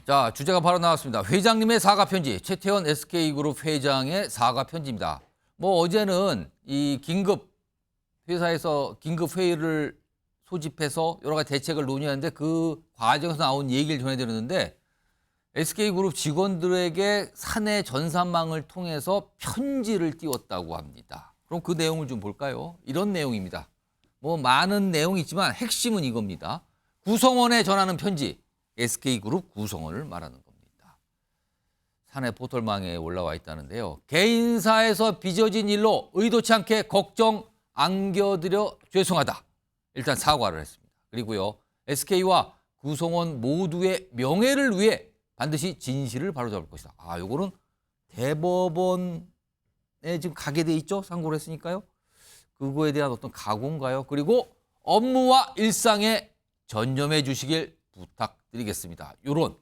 자, 주제가 바로 나왔습니다. 회장님의 사과 편지, 최태원 SK그룹 회장의 사과 편지입니다. 어제는 이 회사에서 긴급 회의를 소집해서 여러 가지 대책을 논의하는데 그 과정에서 나온 얘기를 전해드렸는데 SK그룹 직원들에게 사내 전산망을 통해서 편지를 띄웠다고 합니다. 그럼 그 내용을 좀 볼까요? 이런 내용입니다. 많은 내용이 있지만 핵심은 이겁니다. 구성원에 전하는 편지, SK그룹 구성원을 말하는 겁니다. 사내 포털망에 올라와 있다는데요. 개인사에서 빚어진 일로 의도치 않게 걱정 안겨드려 죄송하다. 일단 사과를 했습니다. 그리고요, SK와 구성원 모두의 명예를 위해 반드시 진실을 바로잡을 것이다. 요거는 대법원에 지금 가게 돼 있죠? 상고를 했으니까요. 그거에 대한 어떤 각오인가요? 그리고 업무와 일상에 전념해 주시길 부탁드리겠습니다. 그러니까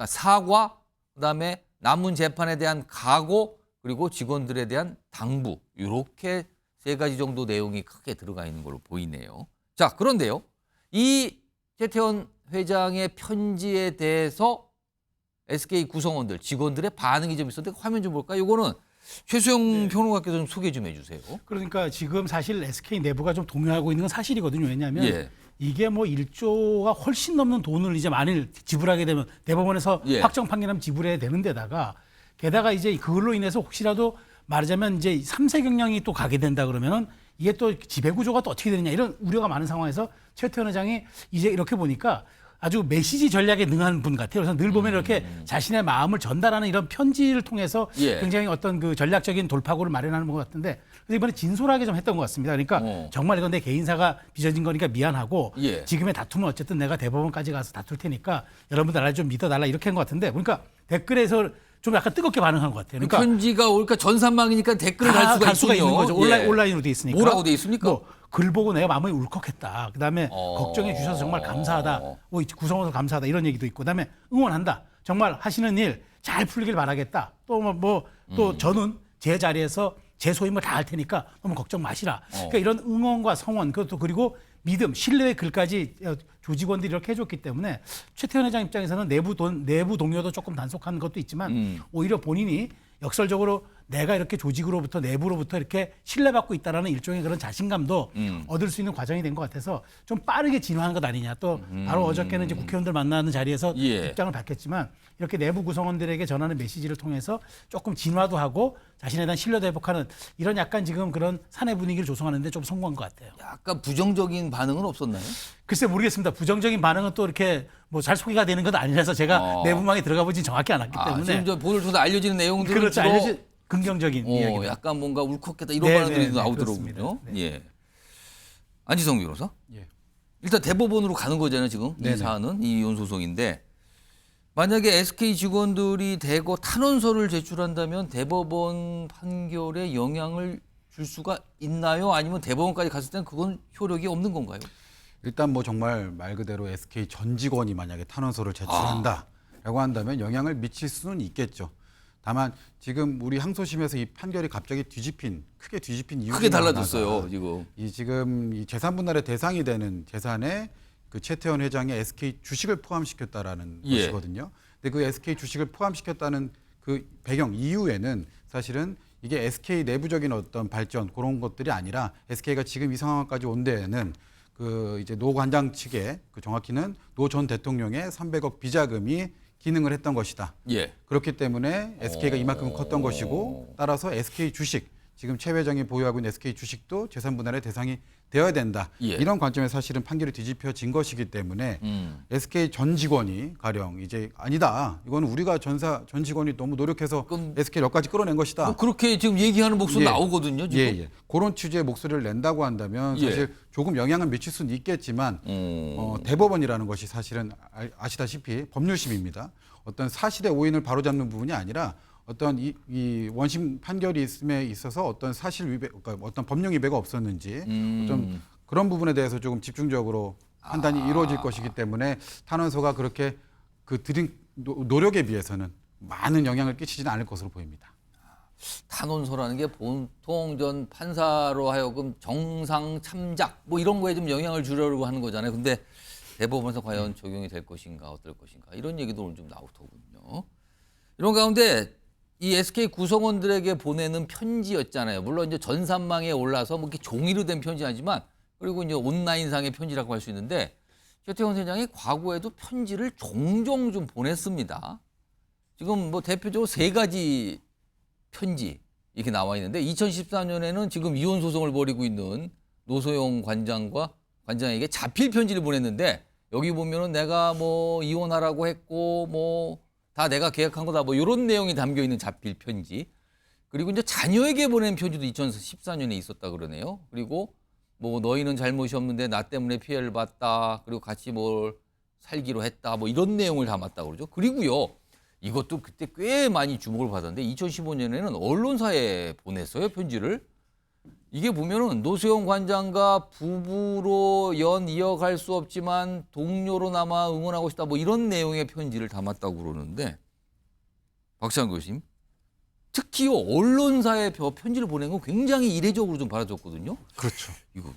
사과, 그다음에 남은 재판에 대한 각오, 그리고 직원들에 대한 당부, 이렇게 세 가지 정도 내용이 크게 들어가 있는 걸로 보이네요. 자, 그런데요, 이 최태원 회장의 편지에 대해서 SK 구성원들, 직원들의 반응이 좀 있었는데 화면 좀 볼까요? 이거는 최수영 평론가께서 좀 소개 좀 해주세요. 그러니까 지금 사실 SK 내부가 좀 동요하고 있는 건 사실이거든요. 왜냐하면 이게 1조가 훨씬 넘는 돈을 이제 만일 지불하게 되면 대법원에서 확정 판결하면 지불해야 되는 데다가 게다가 이제 그걸로 인해서 혹시라도 말하자면 이제 3세 경영이 또 가게 된다 그러면은 이게 또 지배구조가 또 어떻게 되느냐 이런 우려가 많은 상황에서 최태원 회장이 이제 이렇게 보니까 아주 메시지 전략에 능한 분 같아요. 그래서 늘 보면 이렇게 자신의 마음을 전달하는 이런 편지를 통해서 굉장히 어떤 그 전략적인 돌파구를 마련하는 것 같은데 그래서 이번에 진솔하게 좀 했던 것 같습니다. 그러니까 정말 이건 내 개인사가 빚어진 거니까 미안하고 지금의 다툼은 어쨌든 내가 대법원까지 가서 다툴 테니까 여러분들 나를 좀 믿어달라 이렇게 한 것 같은데 그러니까 댓글에서 좀 약간 뜨겁게 반응한 것 같아요. 그러니까 편지가 오니까 전산망이니까 댓글을 달 수가 있는 거죠. 온라인으로 돼 있으니까. 뭐라고 돼 있습니까? 글 보고 내가 마음이 울컥했다. 그다음에 걱정해 주셔서 정말 감사하다. 구성원도 감사하다. 이런 얘기도 있고. 그다음에 응원한다. 정말 하시는 일 잘 풀리길 바라겠다. 또 저는 제 자리에서 제 소임을 다 할 테니까 너무 걱정 마시라. 그러니까 이런 응원과 성원 그것도 그리고 믿음, 신뢰의 글까지 조직원들이 이렇게 해줬기 때문에 최태원 회장 입장에서는 내부 동료도 조금 단속한 것도 있지만 오히려 본인이 역설적으로 내가 이렇게 조직으로부터 내부로부터 이렇게 신뢰받고 있다라는 일종의 그런 자신감도 얻을 수 있는 과정이 된 것 같아서 좀 빠르게 진화한 것 아니냐. 또 바로 어저께는 이제 국회의원들 만나는 자리에서 입장을 밝혔지만 이렇게 내부 구성원들에게 전하는 메시지를 통해서 조금 진화도 하고 자신에 대한 신뢰도 회복하는 이런 약간 지금 그런 사내 분위기를 조성하는데 좀 성공한 것 같아요. 약간 부정적인 반응은 없었나요? 글쎄 모르겠습니다. 부정적인 반응은 또 이렇게 잘 소개가 되는 건 아니라서 제가 내부망에 들어가 보진 정확히 않았기 때문에 지금 저 보도를 통해서 알려지는 내용들은 그렇죠. 알려진 긍정적인 이야기. 약간 뭔가 울컥했다 이런 반응들이 나오더라고요. 안지성 변호사. 일단 대법원으로 가는 거잖아요 지금 이 사안은 이혼 소송인데 만약에 SK 직원들이 대거 탄원서를 제출한다면 대법원 판결에 영향을 줄 수가 있나요? 아니면 대법원까지 갔을 때는 그건 효력이 없는 건가요? 일단 정말 말 그대로 SK 전 직원이 만약에 탄원서를 제출한다라고 한다면 영향을 미칠 수는 있겠죠. 다만 지금 우리 항소심에서 이 판결이 갑자기 크게 뒤집힌 이유가 크게 달라졌어요 지금 이 재산 분할의 대상이 되는 재산에 그 최태원 회장의 SK 주식을 포함시켰다라는 것이거든요. 근데 그 SK 주식을 포함시켰다는 그 배경 이유에는 사실은 이게 SK 내부적인 어떤 발전 그런 것들이 아니라 SK가 지금 이 상황까지 온 데에는 그 이제 노 관장 측에 정확히는 노 전 대통령의 300억 비자금이 기능을 했던 것이다. 그렇기 때문에 SK가 이만큼 컸던 것이고 따라서 SK 주식 지금 최 회장이 보유하고 있는 SK 주식도 재산 분할의 대상이 되어야 된다. 이런 관점에서 사실은 판결이 뒤집혀진 것이기 때문에 SK 전 직원이 가령 이제 아니다. 이거는 우리가 전 직원이 너무 노력해서 SK 여기까지 끌어낸 것이다. 그렇게 지금 얘기하는 목소리 나오거든요. 지금. 그런 취지의 목소리를 낸다고 한다면 사실 조금 영향은 미칠 수는 있겠지만 대법원이라는 것이 사실은 아시다시피 법률심입니다. 어떤 사실의 오인을 바로잡는 부분이 아니라 어떤 이 원심 판결이 있음에 있어서 어떤 사실 위배, 그러니까 어떤 법령 위배가 없었는지 좀 그런 부분에 대해서 조금 집중적으로 판단이 이루어질 것이기 때문에 탄원서가 그렇게 그 들인 노력에 비해서는 많은 영향을 끼치지는 않을 것으로 보입니다. 탄원서라는 게 보통 전 판사로 하여금 정상 참작 이런 거에 좀 영향을 주려고 하는 거잖아요. 근데 대법원에서 과연 적용이 될 것인가 어떨 것인가 이런 얘기도 오늘 좀 나오더군요. 이런 가운데 이 SK 구성원들에게 보내는 편지였잖아요. 물론 이제 전산망에 올라서 뭐 이렇게 종이로 된 편지는 아니지만 그리고 이제 온라인상의 편지라고 할 수 있는데 최태원 회장이 과거에도 편지를 종종 좀 보냈습니다. 지금 뭐 대표적으로 3가지 편지 이렇게 나와 있는데 2014년에는 지금 이혼 소송을 벌이고 있는 노소영 관장에게 자필 편지를 보냈는데 여기 보면은 내가 뭐 이혼하라고 했고 뭐 다 내가 계약한 거다 뭐 이런 내용이 담겨 있는 자필 편지. 그리고 이제 자녀에게 보낸 편지도 2014년에 있었다 그러네요. 그리고 뭐 너희는 잘못이 없는데 나 때문에 피해를 봤다. 그리고 같이 뭘 살기로 했다. 뭐 이런 내용을 담았다 그러죠. 그리고요. 이것도 그때 꽤 많이 주목을 받았는데 2015년에는 언론사에 보냈어요, 편지를. 이게 보면은 노소영 관장과 부부로 연 이어갈 수 없지만 동료로나마 응원하고 싶다. 뭐 이런 내용의 편지를 담았다고 그러는데 박찬 교수님, 특히 언론사에 편지를 보낸 건 굉장히 이례적으로 좀 받아줬거든요. 그렇죠. 이거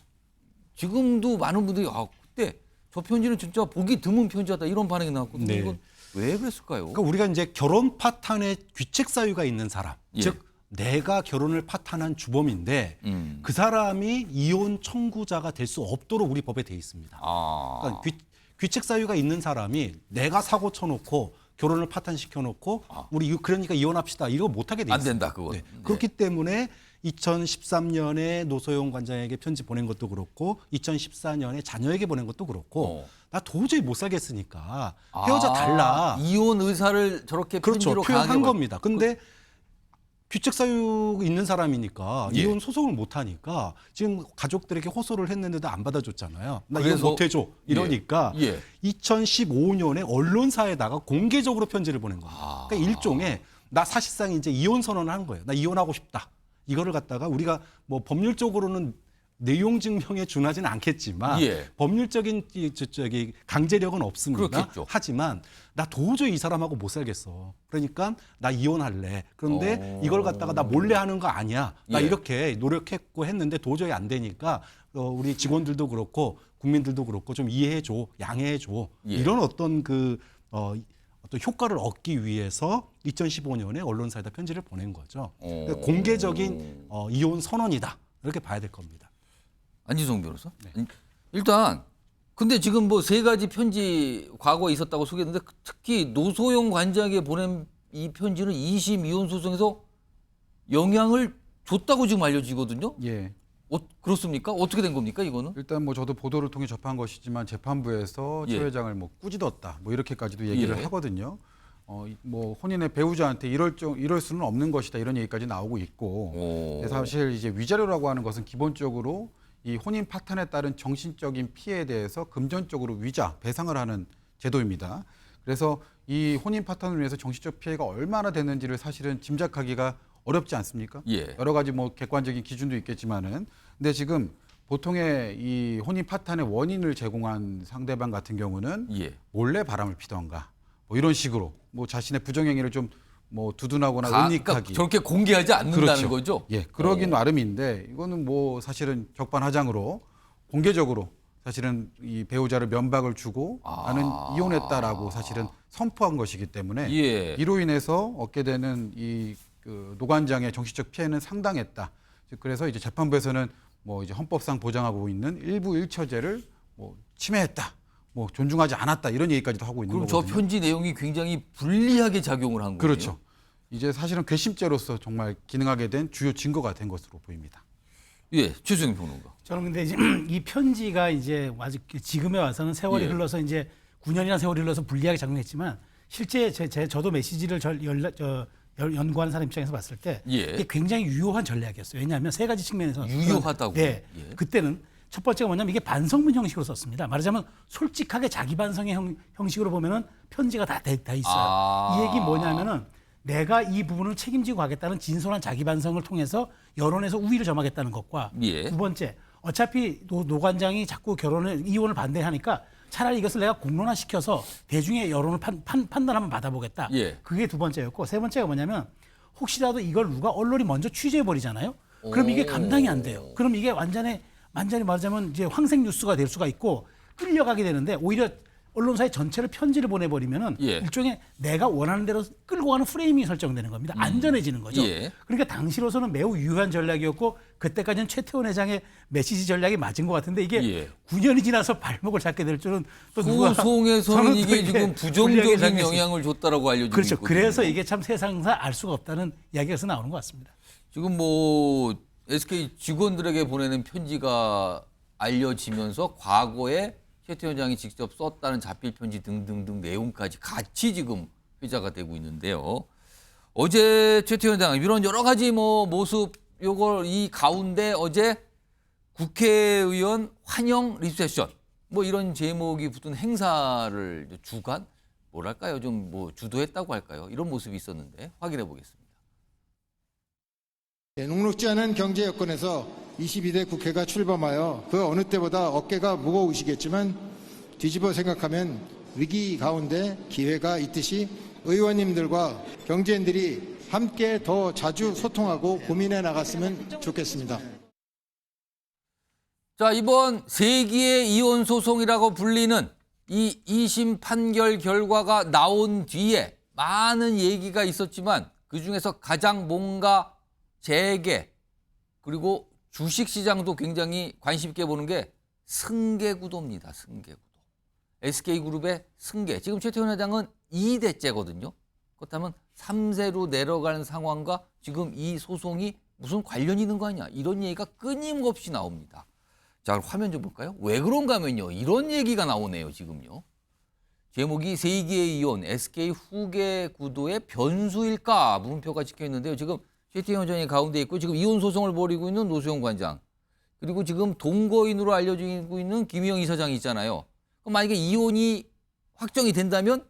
지금도 많은 분들이 그때 저 편지는 진짜 보기 드문 편지였다 이런 반응이 나왔거든요. 네. 이건 왜 그랬을까요? 그러니까 우리가 이제 결혼 파탄에 귀책 사유가 있는 사람, 예. 즉 내가 결혼을 파탄한 주범인데 그 사람이 이혼 청구자가 될 수 없도록 우리 법에 돼 있습니다. 그러니까 귀책 사유가 있는 사람이 내가 사고 쳐놓고 결혼을 파탄시켜놓고 우리 그러니까 이혼합시다 이거 못하게 돼 있습니다. 안 된다 그거. 네. 그렇기 때문에 2013년에 노소영 관장에게 편지 보낸 것도 그렇고 2014년에 자녀에게 보낸 것도 그렇고 나 도저히 못 살겠으니까 헤어져 달라. 이혼 의사를 저렇게 그렇죠. 편지로 표현한 강하게 겁니다. 근데 귀책 사유 있는 사람이니까 예. 이혼 소송을 못 하니까 지금 가족들에게 호소를 했는데도 안 받아줬잖아요. 나 그래서- 이혼 못 해줘 이러니까 예. 2015년에 언론사에다가 공개적으로 편지를 보낸 겁니다. 그러니까 일종의 나 사실상 이제 이혼 선언을 한 거예요. 나 이혼하고 싶다. 이거를 갖다가 우리가 뭐 법률적으로는 내용 증명에 준하지는 않겠지만 예. 법률적인 저기 강제력은 없습니다. 그렇겠죠. 하지만 나 도저히 이 사람하고 못 살겠어. 그러니까 나 이혼할래. 그런데 이걸 갖다가 나 몰래 하는 거 아니야. 나 예. 이렇게 노력했고 했는데 도저히 안 되니까 우리 직원들도 그렇고 국민들도 그렇고 좀 이해해줘, 양해해줘. 예. 이런 어떤 어떤 효과를 얻기 위해서 2015년에 언론사에다 편지를 보낸 거죠. 그러니까 공개적인 이혼 선언이다. 이렇게 봐야 될 겁니다. 안지성 변호사? 일단 근데 지금 뭐 3가지 편지 과거에 있었다고 소개했는데 특히 노소영 관장에게 보낸 이 편지는 2심 이혼 소송에서 영향을 줬다고 지금 알려지거든요. 예. 그렇습니까? 어떻게 된 겁니까 이거는? 일단 뭐 저도 보도를 통해 접한 것이지만 재판부에서 예. 최 회장을 뭐 꾸짖었다 뭐 이렇게까지도 얘기를 예. 하거든요. 뭐 혼인의 배우자한테 이럴 수는 없는 것이다 이런 얘기까지 나오고 있고 근데 사실 이제 위자료라고 하는 것은 기본적으로 이 혼인 파탄에 따른 정신적인 피해에 대해서 금전적으로 위자 배상을 하는 제도입니다. 그래서 이 혼인 파탄을 위해서 정신적 피해가 얼마나 되는지를 사실은 짐작하기가 어렵지 않습니까? 예. 여러 가지 뭐 객관적인 기준도 있겠지만은 근데 지금 보통의 이 혼인 파탄의 원인을 제공한 상대방 같은 경우는 예. 몰래 바람을 피던가 뭐 이런 식으로 뭐 자신의 부정행위를 좀 뭐 두둔하거나 그러니까 은닉하기 저렇게 공개하지 않는다는 그렇죠. 거죠? 예, 그러긴 나름인데 이거는 뭐 사실은 적반하장으로 공개적으로 사실은 이 배우자를 면박을 주고 나는 이혼했다라고 사실은 선포한 것이기 때문에 예. 이로 인해서 얻게 되는 이 그 노관장의 정신적 피해는 상당했다. 즉 그래서 이제 재판부에서는 뭐 이제 헌법상 보장하고 있는 일부 일처제를 뭐 침해했다. 뭐 존중하지 않았다 이런 얘기까지도 하고 있는 그럼 거거든요. 저 편지 내용이 굉장히 불리하게 작용을 한 거예요. 그렇죠. 이제 사실은 괘씸죄로서 정말 기능하게 된 주요 증거가 된 것으로 보입니다. 예, 최수영 평론가. 저는 근데 이제 이 편지가 이제 아직 지금에 와서는 세월이 예. 흘러서 이제 9년이나 세월이 흘러서 불리하게 작용했지만 실제 저도 메시지를 연구하는 사람 입장에서 봤을 때 예. 이게 굉장히 유효한 전략이었어요. 왜냐하면 3가지 측면에서 유효하다고요? 네, 예. 그때는 첫 번째가 뭐냐면 이게 반성문 형식으로 썼습니다. 말하자면 솔직하게 자기 반성의 형식으로 보면은 편지가 다 있어요. 이 얘기 뭐냐면은 내가 이 부분을 책임지고 가겠다는 진솔한 자기 반성을 통해서 여론에서 우위를 점하겠다는 것과 예. 두 번째 어차피 노 관장이 자꾸 이혼을 반대하니까 차라리 이것을 내가 공론화시켜서 대중의 여론을 판단 한번 받아보겠다. 예. 그게 두 번째였고 세 번째가 뭐냐면 혹시라도 이걸 누가 언론이 먼저 취재해버리잖아요. 그럼 이게 감당이 안 돼요. 그럼 이게 완전히 말하자면 이제 황색 뉴스가 될 수가 있고 끌려가게 되는데 오히려 언론사의 전체를 편지를 보내버리면은 예. 일종의 내가 원하는 대로 끌고 가는 프레임이 설정되는 겁니다. 안전해지는 거죠. 예. 그러니까 당시로서는 매우 유효한 전략이었고 그때까지는 최태원 회장의 메시지 전략이 맞은 것 같은데 이게 예. 9년이 지나서 발목을 잡게 될 줄은 또 누가 소송에서는 저는 또 이게 지금 부정적인 불리하게 영향을 줬다라고 알려지고 그렇죠. 있거든요. 그래서 이게 참 세상사 알 수가 없다는 이야기에서 나오는 것 같습니다. 지금 뭐 SK 직원들에게 보내는 편지가 알려지면서 과거에 최태원 회장이 직접 썼다는 자필 편지 등등등 내용까지 같이 지금 회자가 되고 있는데요. 어제 최태원 회장 이런 여러 가지 뭐 모습 요걸 이 가운데 어제 국회의원 환영 리셉션 뭐 이런 제목이 붙은 행사를 주관 뭐랄까요 좀 뭐 주도했다고 할까요 이런 모습이 있었는데 확인해 보겠습니다. 녹록지 않은 경제 여건에서 22대 국회가 출범하여 그 어느 때보다 어깨가 무거우시겠지만 뒤집어 생각하면 위기 가운데 기회가 있듯이 의원님들과 경제인들이 함께 더 자주 소통하고 고민해 나갔으면 좋겠습니다. 자, 이번 세기의 이혼 소송이라고 불리는 이 2심 판결 결과가 나온 뒤에 많은 얘기가 있었지만 그중에서 가장 뭔가 재계 그리고 주식시장도 굉장히 관심 있게 보는 게 승계구도입니다. 승계구도. SK그룹의 승계. 지금 최태원 회장은 2대째거든요. 그렇다면 3세로 내려가는 상황과 지금 이 소송이 무슨 관련이 있는 거 아니야. 이런 얘기가 끊임없이 나옵니다. 자, 그럼 화면 좀 볼까요? 왜 그런가 하면요. 이런 얘기가 나오네요. 지금요. 제목이 세기의 이혼, SK 후계 구도의 변수일까? 물음표가 찍혀 있는데요. 지금 최태원 회장이 가운데 있고 지금 이혼 소송을 벌이고 있는 노수영 관장 그리고 지금 동거인으로 알려지고 있는 김희영 이사장이 있잖아요. 그럼 만약에 이혼이 확정이 된다면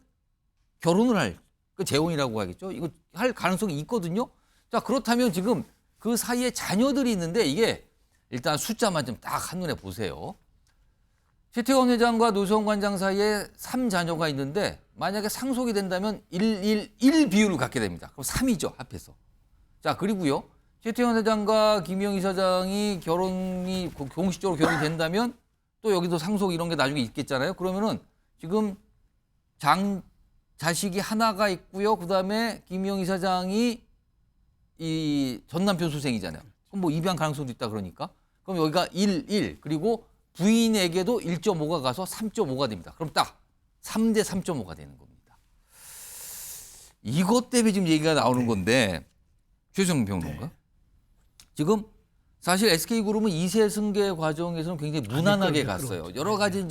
결혼을 할, 그 재혼이라고 하겠죠. 이거 할 가능성이 있거든요. 자, 그렇다면 지금 그 사이에 자녀들이 있는데 이게 일단 숫자만 좀 딱 한눈에 보세요. 최태원 회장과 노수영 관장 사이에 3자녀가 있는데 만약에 상속이 된다면 1 비율을 갖게 됩니다. 그럼 3이죠, 합해서. 자, 그리고요. 최태원 회장과 김희영 이사장이 결혼이 공식적으로 결혼이 된다면 또 여기도 상속 이런 게 나중에 있겠잖아요. 그러면은 지금 자식이 하나가 있고요. 그다음에 김희영 이사장이 이 전 남편 수생이잖아요. 그럼 뭐 입양 가능성도 있다 그러니까. 그럼 여기가 1 그리고 부인에게도 1.5가 가서 3.5가 됩니다. 그럼 딱 3대 3.5가 되는 겁니다. 이것 때문에 지금 얘기가 나오는 건데 최수영 평론가. 지금 사실 SK그룹은 2세 승계 과정에서는 굉장히 무난하게 갔어요. 여러 가지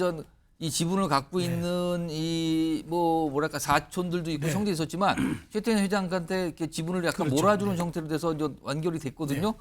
이 지분을 갖고 있는 이 뭐랄까 사촌들도 있고 형제도 있었지만 최태원 회장한테 이렇게 지분을 약간 몰아주는 형태로 돼서 이제 완결이 됐거든요.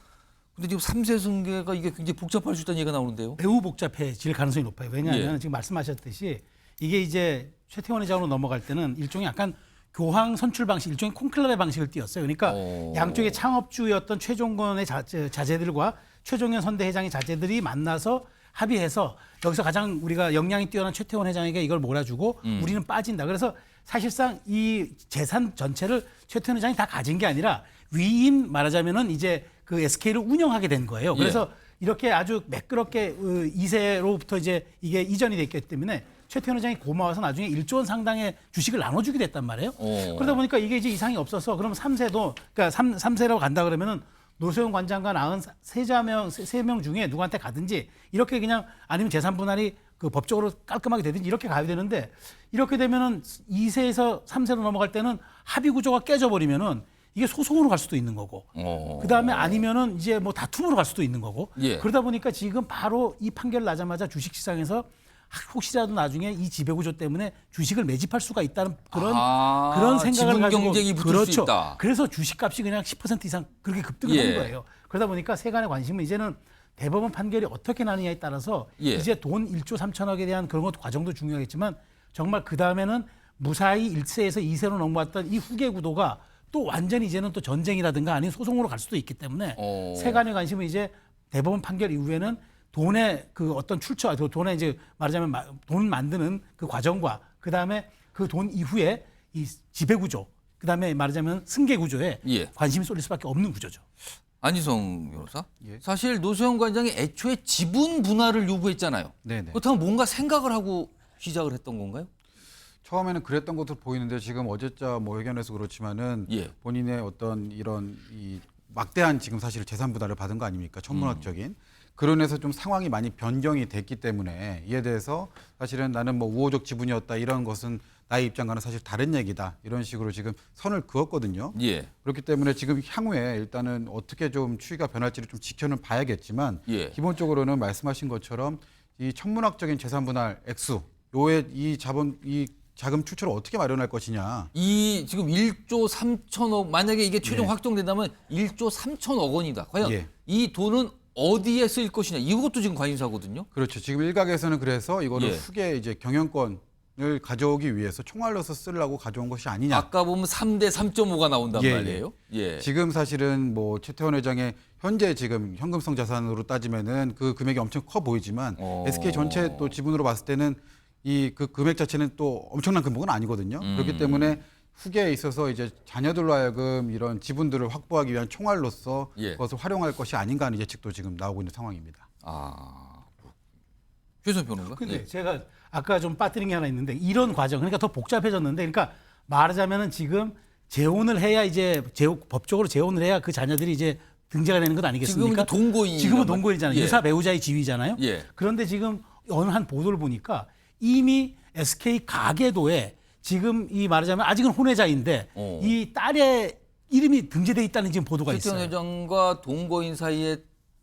근데 지금 3세 승계가 이게 굉장히 복잡할 수 있다는 얘기가 나오는데요. 매우 복잡해질 가능성이 높아요. 왜냐하면 지금 말씀하셨듯이 이게 이제 최태원 회장으로 넘어갈 때는 일종의 약간 교황 선출 방식, 일종의 콘클라베 방식을 띄었어요. 그러니까 양쪽의 창업주였던 최종건의 자제들과 최종현 선대회장의 자제들이 만나서 합의해서 여기서 가장 우리가 역량이 뛰어난 최태원 회장에게 이걸 몰아주고 우리는 빠진다. 그래서 사실상 이 재산 전체를 최태원 회장이 다 가진 게 아니라 위임 말하자면은 이제 그 SK를 운영하게 된 거예요. 그래서 이렇게 아주 매끄럽게 2세로부터 이제 이게 이전이 됐기 때문에 최태원 회장이 고마워서 나중에 1조 원 상당의 주식을 나눠주게 됐단 말이에요. 그러다 보니까 이게 이제 이상이 없어서 그럼 3세도 그러니까 3세라고 간다 그러면은 노수영 관장과 93명 중에 누구한테 가든지 이렇게 그냥 아니면 재산 분할이 그 법적으로 깔끔하게 되든지 이렇게 가야 되는데 이렇게 되면은 2세에서 3세로 넘어갈 때는 합의 구조가 깨져버리면은 이게 소송으로 갈 수도 있는 거고 그다음에 아니면은 이제 뭐 다툼으로 갈 수도 있는 거고 그러다 보니까 지금 바로 이 판결 나자마자 주식시장에서 혹시라도 나중에 이 지배구조 때문에 주식을 매집할 수가 있다는 그런 생각을 지분 가지고 경쟁이 붙을 수 있다. 그래서 주식값이 그냥 10% 이상 그렇게 급등을 한 거예요. 그러다 보니까 세간의 관심은 이제는 대법원 판결이 어떻게 나느냐에 따라서 이제 돈 1조 3천억에 대한 그런 것도 과정도 중요하겠지만 정말 그 다음에는 무사히 1세에서 2세로 넘어왔던 이 후계 구도가 또 완전히 이제는 또 전쟁이라든가 아니면 소송으로 갈 수도 있기 때문에 세간의 관심은 이제 대법원 판결 이후에는 돈의 그 어떤 출처, 돈의 이제 말하자면 돈 만드는 그 과정과 그 다음에 그 돈 이후에 이 지배 구조, 그 다음에 말하자면 승계 구조에 관심이 쏠릴 수밖에 없는 구조죠. 안희성 변호사. 예. 사실 노소영 관장이 애초에 지분 분할을 요구했잖아요. 네네. 그렇다면 뭔가 생각을 하고 시작을 했던 건가요? 처음에는 그랬던 것으로 보이는데 지금 어제자 뭐 회견에서 그렇지만은 예. 본인의 어떤 이런 이 막대한 지금 사실 재산 분할을 받은 거 아닙니까? 천문학적인. 그런에서 좀 상황이 많이 변경이 됐기 때문에 이에 대해서 사실은 나는 뭐 우호적 지분이었다 이런 것은 나의 입장과는 사실 다른 얘기다 이런 식으로 지금 선을 그었거든요. 예. 그렇기 때문에 지금 향후에 일단은 어떻게 좀 추이가 변할지를 좀 지켜는 봐야겠지만 예. 기본적으로는 말씀하신 것처럼 이 천문학적인 재산 분할 액수 요의 이 자금 출처를 어떻게 마련할 것이냐. 이 지금 1조 3천억 만약에 이게 최종 예. 확정된다면 1조 3천억 원이다. 과연 예. 이 돈은 어디에 쓰일 것이냐 이것도 지금 관심사거든요. 그렇죠. 지금 일각에서는 그래서 이거를 예. 후계 이제 경영권을 가져오기 위해서 총알로서 쓰려고 가져온 것이 아니냐. 아까 보면 3대 3.5가 나온단 예, 말이에요. 예. 지금 사실은 뭐 최태원 회장의 현재 지금 현금성 자산으로 따지면은 그 금액이 엄청 커 보이지만 SK 전체 또 지분으로 봤을 때는 이 그 금액 자체는 또 엄청난 금액은 아니거든요. 그렇기 때문에 후계에 있어서 이제 자녀들로 하여금 이런 지분들을 확보하기 위한 총알로서 예. 그것을 활용할 것이 아닌가 하는 예측도 지금 나오고 있는 상황입니다. 아. 최선 변호사. 근데 제가 아까 좀 빠뜨린 게 하나 있는데 이런 과정 그러니까 더 복잡해졌는데 그러니까 말하자면은 지금 재혼을 해야 이제 법적으로 재혼을 해야 그 자녀들이 이제 등재가 되는 것 아니겠습니까? 지금은 동거인. 지금은 동거인이잖아요. 예. 유사 배우자의 지위잖아요. 예. 그런데 지금 어느 한 보도를 보니까 이미 SK 가계도에 지금 이 말하자면 아직은 혼외자인데 이 딸의 이름이 등재돼 있다는 지금 보도가 최태원 있어요. 회장과 동거인 사이에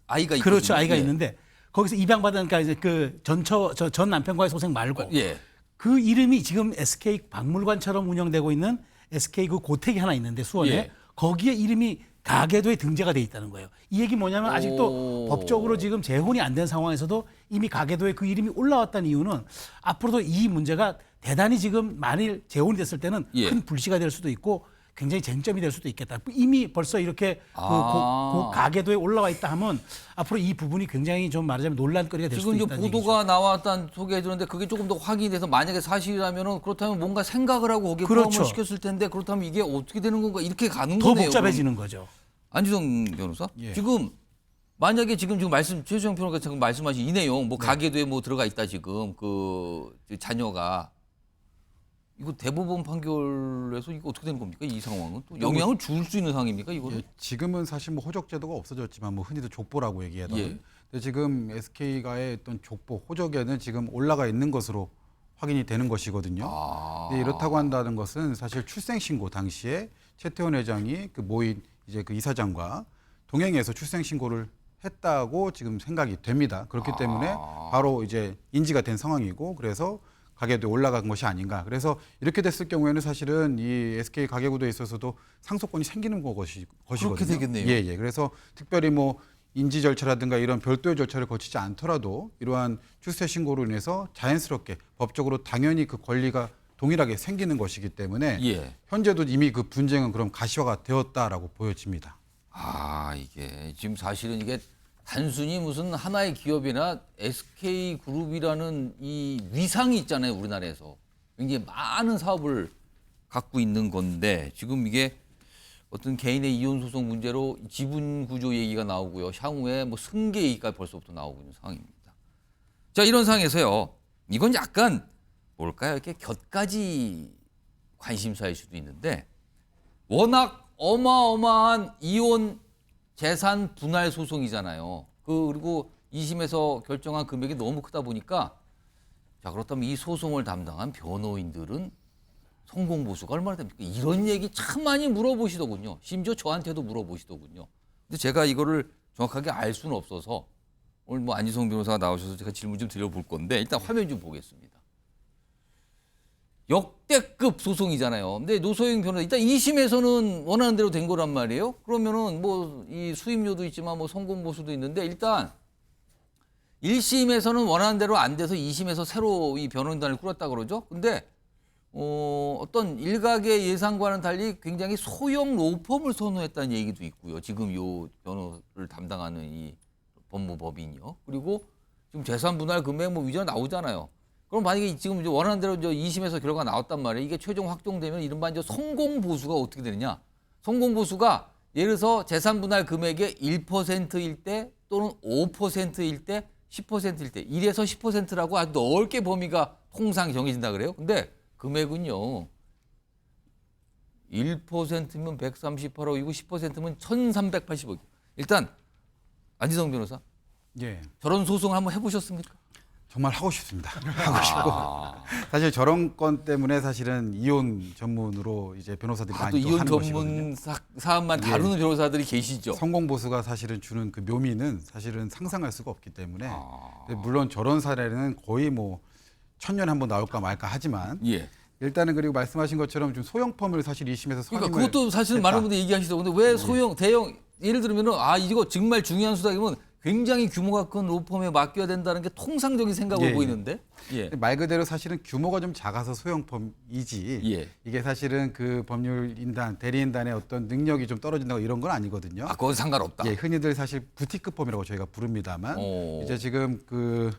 아이가 있거든요. 그렇죠. 아이가 예. 있는데 거기서 입양받으니까 이제 그 전 남편과의 소생 말고 예. 그 이름이 지금 SK 박물관처럼 운영되고 있는 SK 그 고택이 하나 있는데 수원에 예. 거기에 이름이 가계도에 등재가 돼 있다는 거예요. 이 얘기 뭐냐면 아직도 법적으로 지금 재혼이 안 된 상황에서도 이미 가계도에 그 이름이 올라왔다는 이유는 앞으로도 이 문제가 대단히 지금 만일 재혼이 됐을 때는 예. 큰 불씨가 될 수도 있고 굉장히 쟁점이 될 수도 있겠다. 이미 벌써 이렇게 그 가계도에 올라와 있다 하면 앞으로 이 부분이 굉장히 좀 말하자면 논란거리가 될 수도 지금 있다는 이제 보도가 나왔다는 소개해 주는데 그게 조금 더 확인이 돼서 만약에 사실이라면은 그렇다면 뭔가 생각을 하고 거기에 그렇죠. 포함을 시켰을 텐데 그렇다면 이게 어떻게 되는 건가 이렇게 가는 더 거네요. 복잡해지는 거죠. 안지성 변호사. 예. 지금 만약에 지금 최수영 변호사가 지금 말씀하신 이 내용 뭐 네. 가계도에 뭐 들어가 있다 지금 그 자녀가 이거 대법원 판결에서 이거 어떻게 되는 겁니까? 이 상황은 또 영향을 줄 수 있는 상황입니까? 이거는? 예, 지금은 사실 뭐 호적 제도가 없어졌지만 뭐 흔히들 족보라고 얘기하던. 예. 근데 지금 SK가의 어떤 족보 호적에는 지금 올라가 있는 것으로 확인이 되는 것이거든요. 근데 이렇다고 한다는 것은 사실 출생 신고 당시에 최태원 회장이 그 모인 이제 그 이사장과 동행해서 출생 신고를 했다고 지금 생각이 됩니다. 그렇기 때문에 바로 이제 인지가 된 상황이고 그래서 가계도에 올라간 것이 아닌가. 그래서 이렇게 됐을 경우에는 사실은 이 SK 가계구도에 있어서도 상속권이 생기는 것이거든요. 그렇게 되겠네요. 예, 예. 그래서 특별히 뭐 인지 절차라든가 이런 별도의 절차를 거치지 않더라도 이러한 출생 신고로 인해서 자연스럽게 법적으로 당연히 그 권리가 동일하게 생기는 것이기 때문에 예. 현재도 이미 그 분쟁은 그럼 가시화가 되었다라고 보여집니다. 이게 지금 사실은 이게 단순히 무슨 하나의 기업이나 SK그룹이라는 이 위상이 있잖아요, 우리나라에서. 굉장히 많은 사업을 갖고 있는 건데 지금 이게 어떤 개인의 이혼 소송 문제로 지분 구조 얘기가 나오고요. 향후에 뭐 승계 얘기까지 벌써부터 나오고 있는 상황입니다. 자, 이런 상황에서요. 이건 약간 뭘까요? 이렇게 곁가지 관심사일 수도 있는데 워낙 어마어마한 이혼 재산 분할 소송이잖아요. 그리고 2심에서 결정한 금액이 너무 크다 보니까 자, 그렇다면 이 소송을 담당한 변호인들은 성공 보수가 얼마나 됩니까? 이런 얘기 참 많이 물어보시더군요. 심지어 저한테도 물어보시더군요. 근데 제가 이거를 정확하게 알 수는 없어서 오늘 뭐 안지성 변호사가 나오셔서 제가 질문 좀 드려볼 건데 일단 화면 좀 보겠습니다. 역대급 소송이잖아요. 근데 노소영 변호사 일단 2심에서는 원하는 대로 된 거란 말이에요. 그러면은 뭐 이 수임료도 있지만 뭐 성공 보수도 있는데 일단 1심에서는 원하는 대로 안 돼서 2심에서 새로 이 변호인단을 꾸렸다 그러죠. 근데 어떤 일각의 예상과는 달리 굉장히 소형 로펌을 선호했다는 얘기도 있고요. 지금 요 변호를 담당하는 이 법무법인이요. 그리고 지금 재산 분할 금액 뭐 위전 나오잖아요. 그럼 만약에 지금 이제 원하는 대로 이제 2심에서 결과가 나왔단 말이에요. 이게 최종 확정되면 이른바 이제 성공 보수가 어떻게 되느냐? 성공 보수가 예를 들어서 재산 분할 금액의 1%일 때 또는 5%일 때 10%일 때 1에서 10%라고 아주 넓게 범위가 통상 정해진다 그래요. 근데 금액은요. 1%면 138억이고 10%면 1,380억이에요. 일단 안지성 변호사 예. 저런 소송을 한번 해보셨습니까? 정말 하고 싶습니다. 하고 싶고 사실 저런 건 때문에 사실은 이혼 전문으로 이제 변호사들이 또 많이 또 이혼 하는 전문 것이거든요. 사안만 다루는 변호사들이 계시죠. 성공 보수가 사실은 주는 그 묘미는 사실은 상상할 수가 없기 때문에 물론 저런 사례는 거의 뭐 천년에 한 번 나올까 말까 하지만 예. 일단은 그리고 말씀하신 것처럼 좀 소형펌을 사실 2심에서 선임을 그러니까 그것도 사실 했다. 많은 분들이 얘기하시죠. 근데 왜 소형, 대형 예를 들면은 이거 정말 중요한 수사이면 굉장히 규모가 큰 로펌에 맡겨야 된다는 게 통상적인 생각으로 예, 예. 보이는데. 예. 말 그대로 사실은 규모가 좀 작아서 소형펌이지 예. 이게 사실은 그 법률인단 대리인단의 어떤 능력이 좀 떨어진다고 이런 건 아니거든요. 그건 상관없다. 예, 흔히들 사실 부티크펌이라고 저희가 부릅니다만 오. 이제 지금 그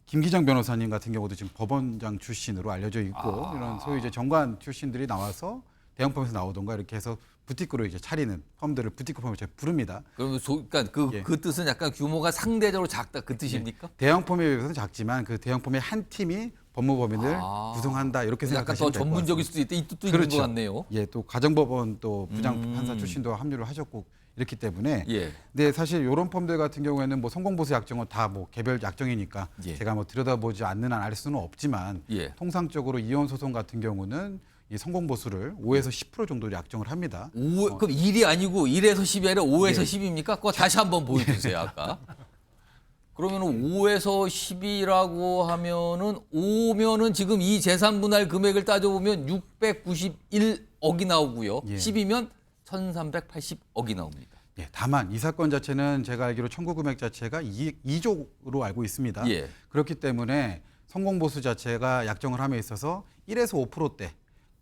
김기정 변호사님 같은 경우도 지금 법원장 출신으로 알려져 있고 이런 소위 이제 정관 출신들이 나와서 대형펌에서 나오던가 이렇게 해서 부티크로 이제 차리는 펌들을 부티크펌을 저희 부릅니다. 그러면 그러니까 그 뜻은 약간 규모가 상대적으로 작다 그 뜻입니까? 대형펌에 비해서는 작지만 그 대형펌의 한 팀이 법무법인을 구성한다 이렇게 약간 생각하시면 더 될 것 전문적일 같습니다. 수도 있다. 이 뜻도 있는 그렇죠. 것 같네요. 예, 또 가정법원 또 부장 판사 출신도 합류를 하셨고 이렇기 때문에 예. 근데 사실 이런 펌들 같은 경우에는 뭐 성공보수 약정은 다 뭐 개별 약정이니까 예. 제가 뭐 들여다보지 않는 한 알 수는 없지만 예. 통상적으로 이혼 소송 같은 경우는 이 성공보수를 5에서 10% 정도 약정을 합니다. 그럼 1이 아니고 1에서 10이 아니라 5에서 예. 10입니까? 그거 다시 한번 보여주세요, 아까. 그러면 5에서 10이라고 하면은 5면은 지금 이 재산 분할 금액을 따져보면 691억이 나오고요. 예. 10이면 1,380억이 나옵니다. 예, 다만 이 사건 자체는 제가 알기로 청구 금액 자체가 2조로 알고 있습니다. 예. 그렇기 때문에 성공보수 자체가 약정을 함에 있어서 1에서 5%대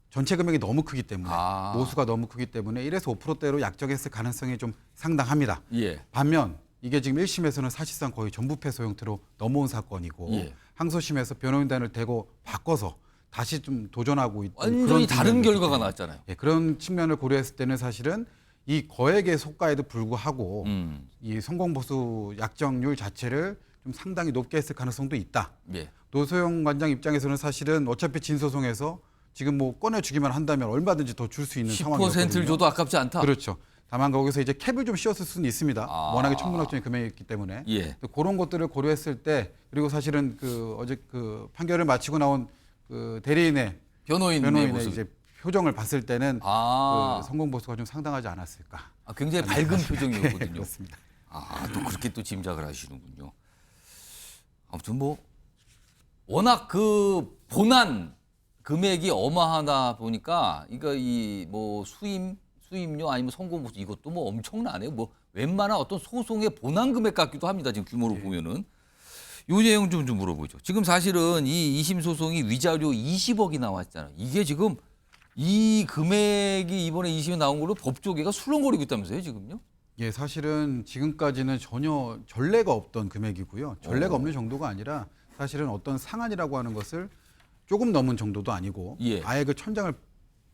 전체 금액이 너무 크기 때문에 모수가 너무 크기 때문에 1에서 5%대로 약정했을 가능성이 좀 상당합니다. 예. 반면 이게 지금 1심에서는 사실상 거의 전부 패소 형태로 넘어온 사건이고 예. 항소심에서 변호인단을 대고 바꿔서 다시 좀 도전하고 있던 완전히 그런 다른 측면이 결과가 있기 나왔잖아요. 예, 그런 측면을 고려했을 때는 사실은 이 거액의 속가에도 불구하고 이 성공보수 약정률 자체를 좀 상당히 높게 했을 가능성도 있다. 예. 노소영 관장 입장에서는 사실은 어차피 진소송에서 지금 뭐 꺼내주기만 한다면 얼마든지 더 줄 수 있는 10%를 상황이었거든요. 줘도 아깝지 않다. 그렇죠. 다만 거기서 이제 캡을 좀 씌웠을 수는 있습니다. 워낙에 천문학적인 금액이었기 때문에 예. 그런 것들을 고려했을 때 그리고 사실은 그 어제 그 판결을 마치고 나온 그 대리인의 변호인의 모습. 이제 표정을 봤을 때는 그 성공 보수가 좀 상당하지 않았을까. 굉장히 밝은 예, 표정이었거든요. 그렇습니다. 또 그렇게 또 짐작을 하시는군요. 아무튼 뭐 워낙 그 본안 금액이 어마하다 보니까 이거 이 뭐 수임료 아니면 성공보수 이것도 뭐 엄청나네요. 뭐 웬만한 어떤 소송의 본안 금액 같기도 합니다. 지금 규모로 보면은. 요 내용 좀 물어보죠. 지금 사실은 이 2심 소송이 위자료 20억이 나왔잖아요. 이게 지금 이 금액이 이번에 2심에 나온 걸로 법조계가 술렁거리고 있다면서요, 지금요? 예, 사실은 지금까지는 전혀 전례가 없던 금액이고요. 전례가 없는 정도가 아니라 사실은 어떤 상한이라고 하는 것을 조금 넘은 정도도 아니고 예. 아예 그 천장을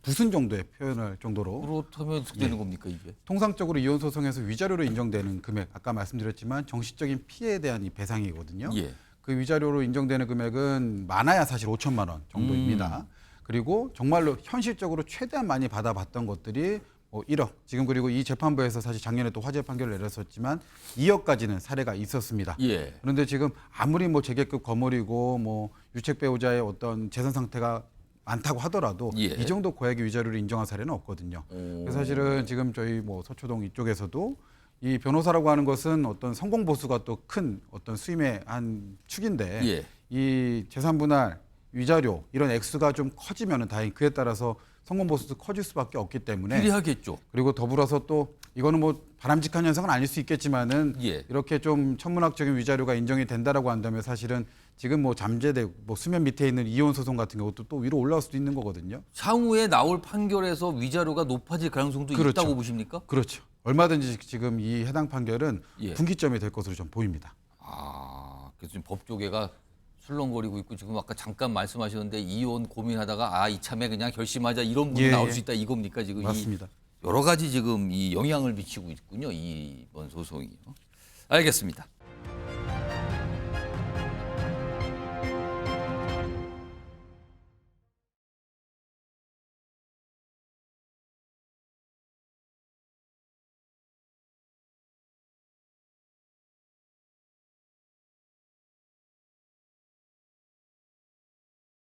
부순 정도의 표현할 정도로 그렇다면 어떻게 되는 겁니까, 이게? 통상적으로 이혼 소송에서 위자료로 인정되는 금액 아까 말씀드렸지만 정신적인 피해에 대한 이 배상이거든요. 예. 그 위자료로 인정되는 금액은 많아야 사실 5천만 원 정도입니다. 그리고 정말로 현실적으로 최대한 많이 받아봤던 것들이 뭐 1억 지금 그리고 이 재판부에서 사실 작년에 또 화재 판결을 내렸었지만 2억까지는 사례가 있었습니다. 예. 그런데 지금 아무리 뭐 재계급 거물이고 뭐 유책 배우자의 어떤 재산 상태가 많다고 하더라도 예. 이 정도 고액의 위자료를 인정한 사례는 없거든요. 그래서 사실은 지금 저희 뭐 서초동 이쪽에서도 이 변호사라고 하는 것은 어떤 성공 보수가 또 큰 어떤 수임의 한 축인데 예. 이 재산 분할 위자료 이런 액수가 좀 커지면은 다행히 그에 따라서 성공 보수도 커질 수밖에 없기 때문에 유리하겠죠. 그리고 더불어서 또 이거는 뭐 바람직한 현상은 아닐 수 있겠지만은 예. 이렇게 좀 천문학적인 위자료가 인정이 된다라고 한다면 사실은 지금 뭐 잠재되고 뭐 수면 밑에 있는 이혼 소송 같은 경우도 또 위로 올라올 수도 있는 거거든요. 향후에 나올 판결에서 위자료가 높아질 가능성도 그렇죠. 있다고 보십니까? 그렇죠. 얼마든지 지금 이 해당 판결은 예. 분기점이 될 것으로 좀 보입니다. 그래서 지금 법조계가 술렁거리고 있고 지금 아까 잠깐 말씀하셨는데 이혼 고민하다가 이참에 그냥 결심하자 이런 분이 예, 나올 예. 수 있다 이겁니까 지금? 맞습니다. 여러 가지 지금 이 영향을 미치고 있군요. 이번 소송이요. 알겠습니다.